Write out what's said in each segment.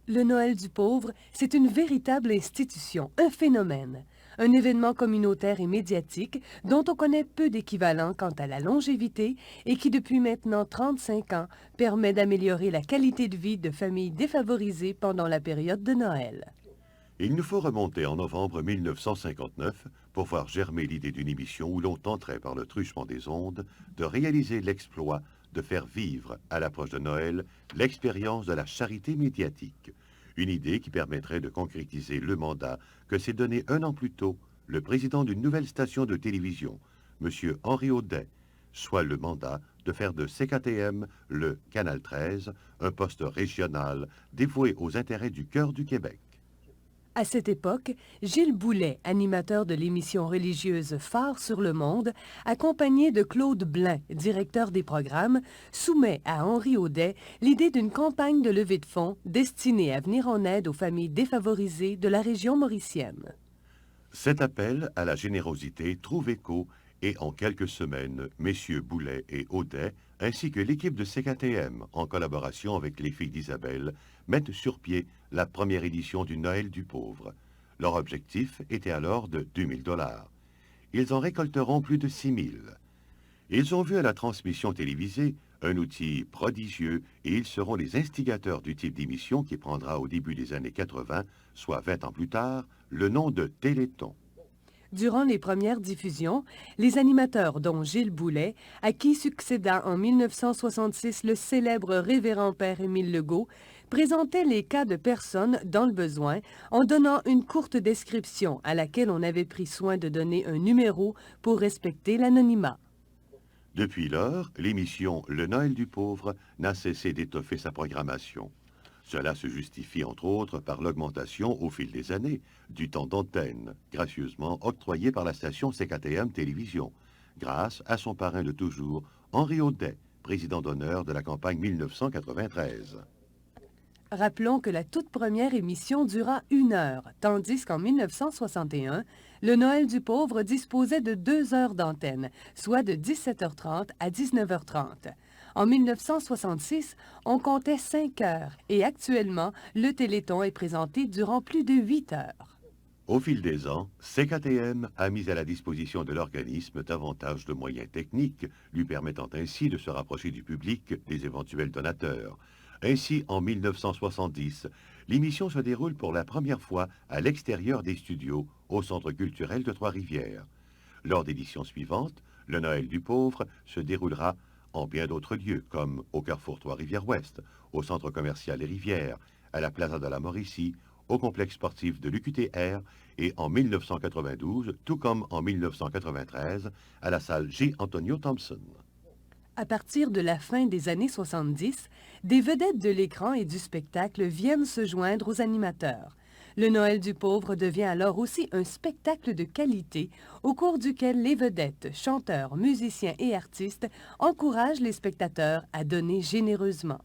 Le Noël du pauvre, c'est une véritable institution, un phénomène, un événement communautaire et médiatique dont on connaît peu d'équivalent quant à la longévité et qui depuis maintenant 35 ans permet d'améliorer la qualité de vie de familles défavorisées pendant la période de Noël. Il nous faut remonter en novembre 1959 pour voir germer l'idée d'une émission où l'on tenterait par le truchement des ondes de réaliser l'exploit de faire vivre, à l'approche de Noël, l'expérience de la charité médiatique. Une idée qui permettrait de concrétiser le mandat que s'est donné un an plus tôt le président d'une nouvelle station de télévision, M. Henri Audet, soit le mandat de faire de CKTM le Canal 13, un poste régional dévoué aux intérêts du cœur du Québec. À cette époque, Gilles Boulet, animateur de l'émission religieuse Phare sur le monde, accompagné de Claude Blain, directeur des programmes, soumet à Henri Audet l'idée d'une campagne de levée de fonds destinée à venir en aide aux familles défavorisées de la région mauricienne. Cet appel à la générosité trouve écho et en quelques semaines, messieurs Boulet et Audet, ainsi que l'équipe de CKTM, en collaboration avec les filles d'Isabelle, mettent sur pied la première édition du Noël du pauvre. Leur objectif était alors de 2 000 $. Ils en récolteront plus de 6 000. Ils ont vu à la transmission télévisée un outil prodigieux et ils seront les instigateurs du type d'émission qui prendra au début des années 80, soit 20 ans plus tard, le nom de Téléthon. Durant les premières diffusions, les animateurs, dont Gilles Boulet, à qui succéda en 1966 le célèbre révérend père Émile Legault, présentaient les cas de personnes dans le besoin en donnant une courte description à laquelle on avait pris soin de donner un numéro pour respecter l'anonymat. Depuis lors, l'émission Le Noël du pauvre n'a cessé d'étoffer sa programmation. Cela se justifie entre autres par l'augmentation au fil des années du temps d'antenne, gracieusement octroyé par la station CKTM Télévision, grâce à son parrain de toujours, Henri Audet, président d'honneur de la campagne 1993. Rappelons que la toute première émission dura 1 heure, tandis qu'en 1961, le Noël du pauvre disposait de 2 heures d'antenne, soit de 17h30 à 19h30. En 1966, on comptait 5 heures et actuellement, le Téléthon est présenté durant plus de 8 heures. Au fil des ans, CKTM a mis à la disposition de l'organisme davantage de moyens techniques, lui permettant ainsi de se rapprocher du public des éventuels donateurs. Ainsi, en 1970, l'émission se déroule pour la première fois à l'extérieur des studios, au Centre culturel de Trois-Rivières. Lors d'éditions suivantes, le Noël du pauvre se déroulera en bien d'autres lieux, comme au Carrefour Trois-Rivières-Ouest, au Centre commercial Les Rivières, à la Plaza de la Mauricie, au complexe sportif de l'UQTR et en 1992, tout comme en 1993, à la salle J. Antonio Thompson. À partir de la fin des années 70, des vedettes de l'écran et du spectacle viennent se joindre aux animateurs. Le Noël du pauvre devient alors aussi un spectacle de qualité au cours duquel les vedettes, chanteurs, musiciens et artistes encouragent les spectateurs à donner généreusement.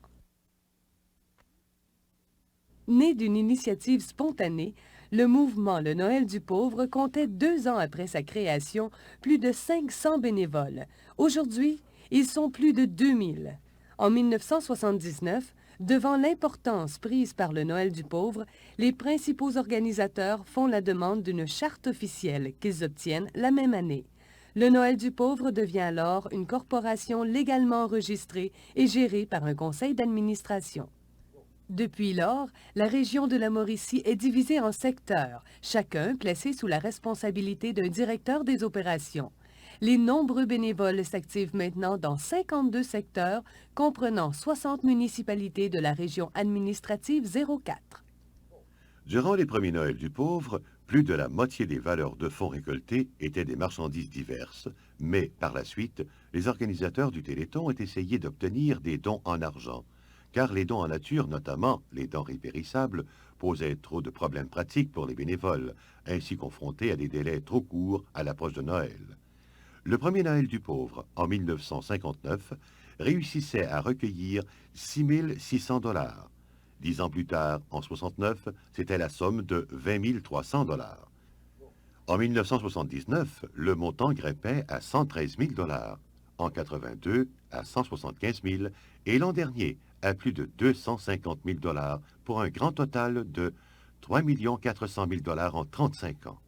Né d'une initiative spontanée, le mouvement Le Noël du pauvre comptait 2 ans après sa création plus de 500 bénévoles. Aujourd'hui, ils sont plus de 2000. En 1979, devant l'importance prise par le Noël du pauvre, les principaux organisateurs font la demande d'une charte officielle qu'ils obtiennent la même année. Le Noël du pauvre devient alors une corporation légalement enregistrée et gérée par un conseil d'administration. Depuis lors, la région de la Mauricie est divisée en secteurs, chacun placé sous la responsabilité d'un directeur des opérations. Les nombreux bénévoles s'activent maintenant dans 52 secteurs, comprenant 60 municipalités de la région administrative 04. Durant les premiers Noëls du pauvre, plus de la moitié des valeurs de fonds récoltées étaient des marchandises diverses, mais par la suite, les organisateurs du Téléthon ont essayé d'obtenir des dons en argent, car les dons en nature, notamment les denrées périssables, posaient trop de problèmes pratiques pour les bénévoles, ainsi confrontés à des délais trop courts à l'approche de Noël. Le premier Noël du pauvre, en 1959, réussissait à recueillir 6 600 $. 10 ans plus tard, en 69, c'était la somme de 20 300 $. En 1979, le montant grimpait à 113 000 $, en 82 à 175 000 et l'an dernier à plus de 250 000 $ pour un grand total de 3 400 000 $ en 35 ans.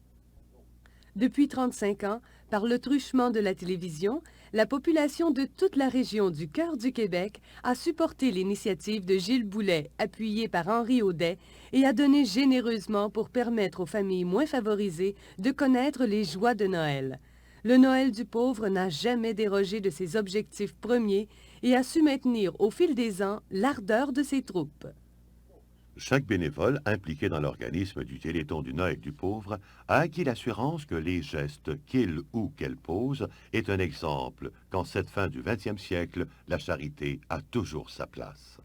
Depuis 35 ans, par le truchement de la télévision, la population de toute la région du cœur du Québec a supporté l'initiative de Gilles Boulet, appuyée par Henri Audet, et a donné généreusement pour permettre aux familles moins favorisées de connaître les joies de Noël. Le Noël du pauvre n'a jamais dérogé de ses objectifs premiers et a su maintenir au fil des ans l'ardeur de ses troupes. Chaque bénévole impliqué dans l'organisme du Téléthon du Noël du pauvre a acquis l'assurance que les gestes qu'il ou qu'elle pose est un exemple qu'en cette fin du 20e siècle, la charité a toujours sa place.